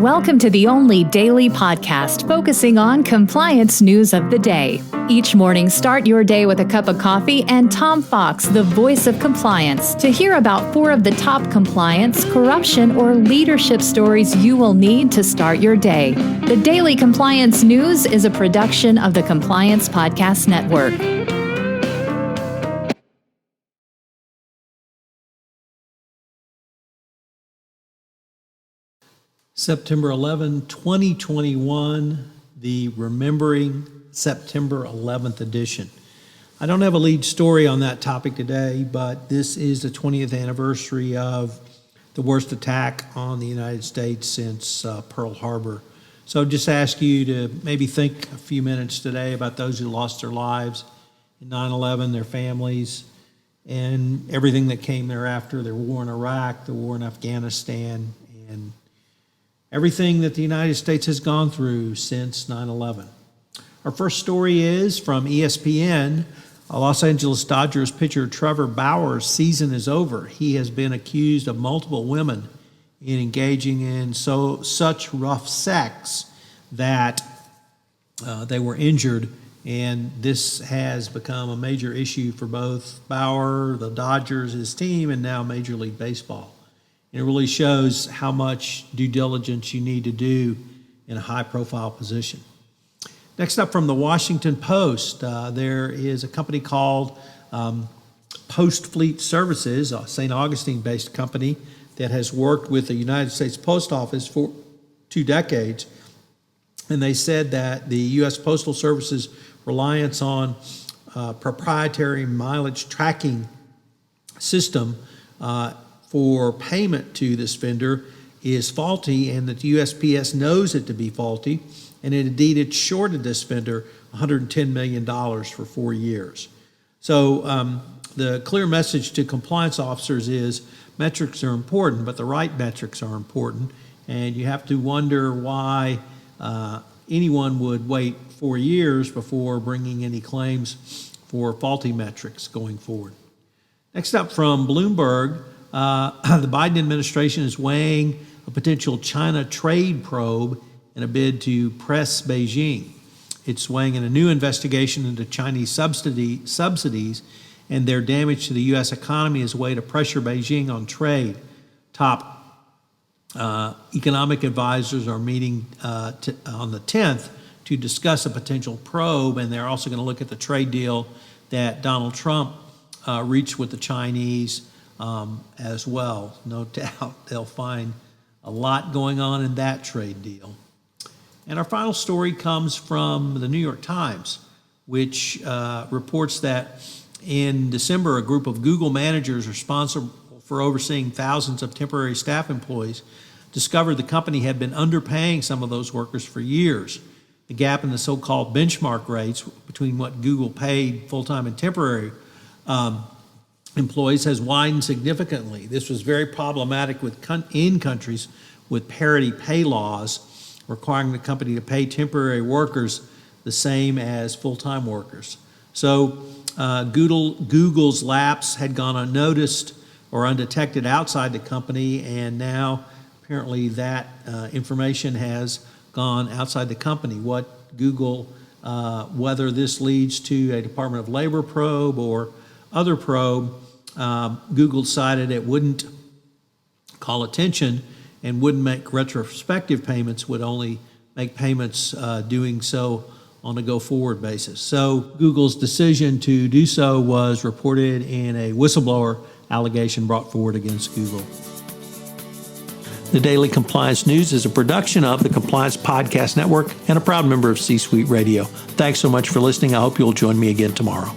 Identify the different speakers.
Speaker 1: Welcome to the only daily podcast focusing on compliance news of the day. Each morning, start your day with a cup of coffee and Tom Fox, the voice of compliance, to hear about 4 of the top compliance, corruption, or leadership stories you will need to start your day. The Daily Compliance News is a production of the Compliance Podcast Network.
Speaker 2: September 11, 2021, the Remembering September 11th edition. I don't have a lead story on that topic today, but this is the 20th anniversary of the worst attack on the United States since Pearl Harbor. So just ask you to maybe think a few minutes today about those who lost their lives in 9/11, their families, and everything that came thereafter, the war in Iraq, the war in Afghanistan, and everything that the United States has gone through since 9/11. Our first story is from ESPN. Los Angeles Dodgers pitcher Trevor Bauer's season is over. He has been accused of multiple women in engaging in such rough sex that they were injured, and this has become a major issue for both Bauer, the Dodgers, his team, and now Major League Baseball. It really shows how much due diligence you need to do in a high-profile position. Next up from the Washington Post, there is a company called Post Fleet Services, a St. Augustine-based company that has worked with the United States Post Office for 2 decades. And they said that the U.S. Postal Service's reliance on proprietary mileage tracking system for payment to this vendor is faulty, and that the USPS knows it to be faulty, and indeed it shorted this vendor $110 million for 4 years. So the clear message to compliance officers is metrics are important, but the right metrics are important, and you have to wonder why anyone would wait 4 years before bringing any claims for faulty metrics going forward. Next up from Bloomberg, the Biden administration is weighing a potential China trade probe in a bid to press Beijing. It's weighing in a new investigation into Chinese subsidies and their damage to the U.S. economy as a way to pressure Beijing on trade. Top economic advisors are meeting on the 10th to discuss a potential probe, and they're also going to look at the trade deal that Donald Trump reached with the Chinese as well. No doubt they'll find a lot going on in that trade deal. And our final story comes from the New York Times, which reports that in December, a group of Google managers responsible for overseeing thousands of temporary staff employees discovered the company had been underpaying some of those workers for years. The gap in the so-called benchmark rates between what Google paid full-time and temporary employees has widened significantly. This was very problematic in countries with parity pay laws requiring the company to pay temporary workers the same as full-time workers. So Google's lapse had gone unnoticed or undetected outside the company, and now apparently that information has gone outside the company. What Google, whether this leads to a Department of Labor probe or other probe, Google decided it wouldn't call attention and wouldn't make retrospective payments, would only make payments doing so on a go-forward basis. So Google's decision to do so was reported in a whistleblower allegation brought forward against Google. The Daily Compliance News is a production of the Compliance Podcast Network and a proud member of C-Suite Radio. Thanks so much for listening. I hope you'll join me again tomorrow.